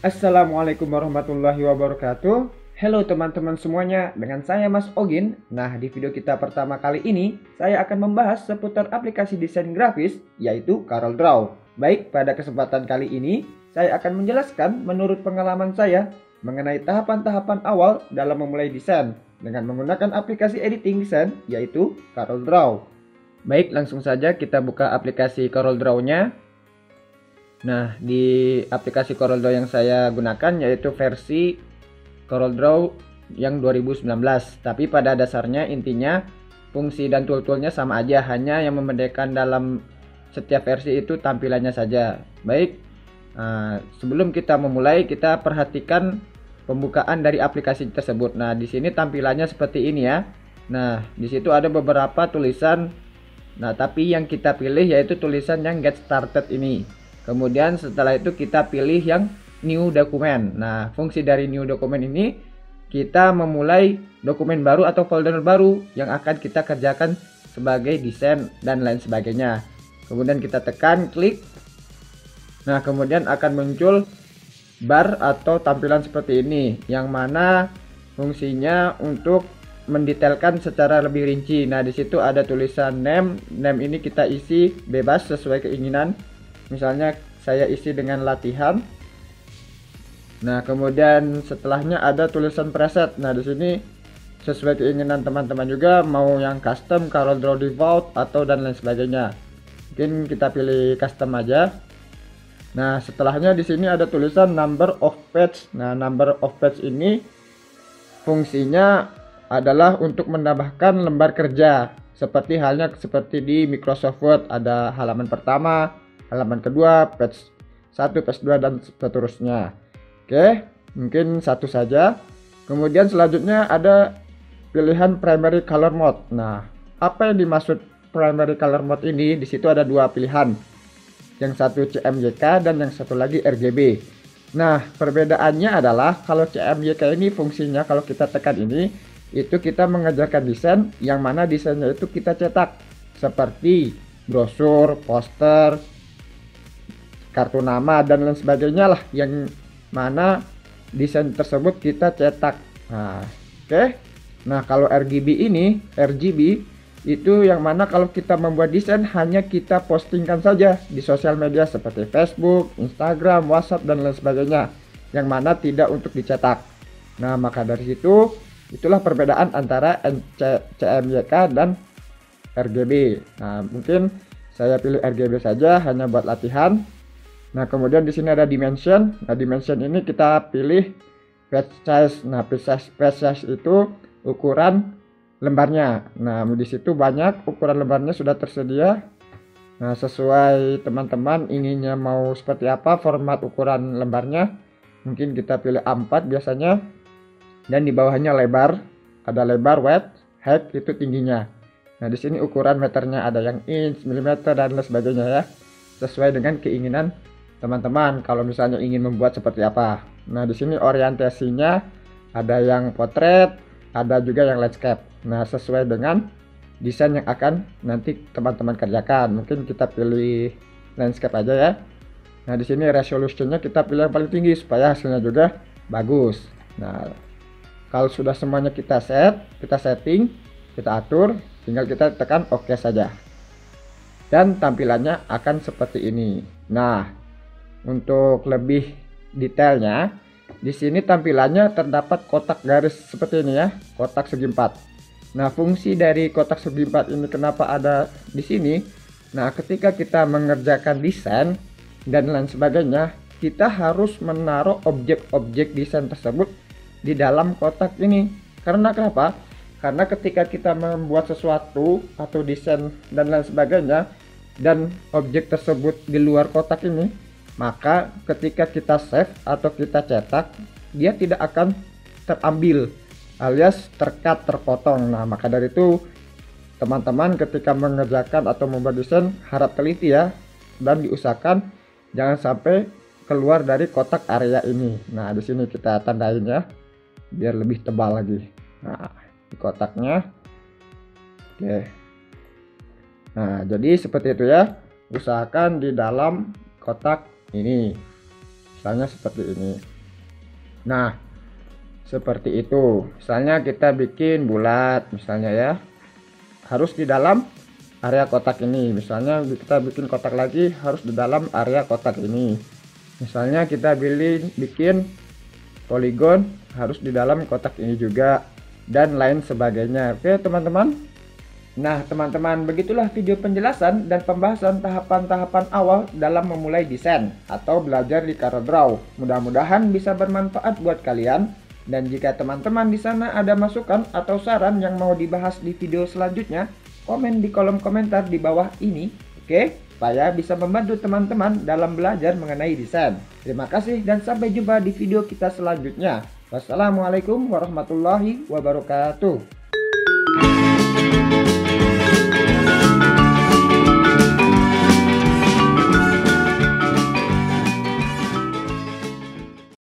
Assalamualaikum warahmatullahi wabarakatuh. Halo teman-teman semuanya, dengan saya Mas Ogin. Nah, di video kita pertama kali ini, saya akan membahas seputar aplikasi desain grafis, yaitu CorelDRAW. Baik, pada kesempatan kali ini, saya akan menjelaskan menurut pengalaman saya mengenai tahapan-tahapan awal dalam memulai desain dengan menggunakan aplikasi editing desain, yaitu CorelDRAW. Baik, langsung saja kita buka aplikasi CorelDRAW-nya. Nah, di aplikasi CorelDRAW yang saya gunakan yaitu versi CorelDRAW yang 2019. Tapi pada dasarnya intinya fungsi dan tool-toolnya sama aja, hanya yang membedakan dalam setiap versi itu tampilannya saja. Baik, sebelum kita memulai, kita perhatikan pembukaan dari aplikasi tersebut. Nah, di sini tampilannya seperti ini ya. Nah, di situ ada beberapa tulisan. Nah, tapi yang kita pilih yaitu tulisan yang get started ini. Kemudian setelah itu kita pilih yang new document. Nah, fungsi dari new document ini kita memulai dokumen baru atau folder baru yang akan kita kerjakan sebagai desain dan lain sebagainya. Kemudian kita tekan klik. Nah, kemudian akan muncul bar atau tampilan seperti ini, yang mana fungsinya untuk mendetailkan secara lebih rinci. Nah, di situ ada tulisan name. Name ini kita isi bebas sesuai keinginan. Misalnya saya isi dengan latihan. Nah, kemudian setelahnya ada tulisan preset. Nah, di sini sesuai keinginan teman-teman juga, mau yang custom, CorelDRAW default atau dan lain sebagainya. Mungkin kita pilih custom aja. Nah, setelahnya di sini ada tulisan number of page. Nah, number of page ini fungsinya adalah untuk menambahkan lembar kerja, seperti halnya seperti di Microsoft Word, ada halaman pertama, halaman kedua, page 1, page 2 dan seterusnya. Oke, mungkin satu saja. Kemudian selanjutnya ada pilihan primary color mode. Nah, apa yang dimaksud primary color mode ini? Di situ ada dua pilihan. Yang satu CMYK dan yang satu lagi RGB. Nah, perbedaannya adalah kalau CMYK ini fungsinya kalau kita tekan ini, itu kita mengerjakan desain yang mana desainnya itu kita cetak seperti brosur, poster, kartu nama dan lain sebagainya lah, yang mana desain tersebut kita cetak. Nah, oke. Nah, kalau RGB itu yang mana kalau kita membuat desain hanya kita postingkan saja di sosial media seperti Facebook, Instagram, WhatsApp dan lain sebagainya, yang mana tidak untuk dicetak. Nah, maka dari situ itulah perbedaan antara CMYK dan RGB. Nah, mungkin saya pilih RGB saja hanya buat latihan. Nah, kemudian di sini ada dimension. Nah, dimension ini kita pilih page size. Nah, page size itu ukuran lembarnya. Nah, di situ banyak ukuran lembarnya sudah tersedia. Nah, sesuai teman-teman inginnya mau seperti apa format ukuran lembarnya. Mungkin kita pilih A4 biasanya. Dan di bawahnya lebar. Ada lebar, width, height itu tingginya. Nah, di sini ukuran meternya ada yang inch, milimeter dan lain sebagainya ya. Sesuai dengan keinginan teman-teman kalau misalnya ingin membuat seperti apa. Nah, di sini orientasinya ada yang portrait, ada juga yang landscape. Nah, sesuai dengan desain yang akan nanti teman-teman kerjakan. Mungkin kita pilih landscape aja ya. Nah, di sini resolusinya kita pilih yang paling tinggi supaya hasilnya juga bagus. Nah, kalau sudah semuanya kita setting, kita atur, tinggal kita tekan OK saja. Dan tampilannya akan seperti ini. Nah, untuk lebih detailnya, di sini tampilannya terdapat kotak garis seperti ini ya, kotak segi 4. Nah, fungsi dari kotak segi 4 ini kenapa ada di sini? Nah, ketika kita mengerjakan desain dan lain sebagainya, kita harus menaruh objek-objek desain tersebut di dalam kotak ini. Karena kenapa? Karena ketika kita membuat sesuatu atau desain dan lain sebagainya, dan objek tersebut di luar kotak ini, maka ketika kita save atau kita cetak, dia tidak akan terambil alias terpotong. Nah, maka dari itu teman-teman ketika mengerjakan atau membuat desain harap teliti ya, dan diusahakan jangan sampai keluar dari kotak area ini. Nah, di sini kita tandain ya biar lebih tebal lagi. Nah, di kotaknya. Oke. Nah, jadi seperti itu ya. Usahakan di dalam kotak ini, misalnya seperti ini. Nah, seperti itu. Misalnya kita bikin bulat misalnya ya. Harus di dalam area kotak ini. Misalnya kita bikin kotak lagi harus di dalam area kotak ini. Misalnya kita bikin poligon harus di dalam kotak ini juga, dan lain sebagainya. Oke teman-teman. Nah teman-teman, begitulah video penjelasan dan pembahasan tahapan-tahapan awal dalam memulai desain atau belajar di CorelDRAW. Mudah-mudahan bisa bermanfaat buat kalian. Dan jika teman-teman di sana ada masukan atau saran yang mau dibahas di video selanjutnya, komen di kolom komentar di bawah ini, oke? Supaya bisa membantu teman-teman dalam belajar mengenai desain. Terima kasih dan sampai jumpa di video kita selanjutnya. Wassalamualaikum warahmatullahi wabarakatuh.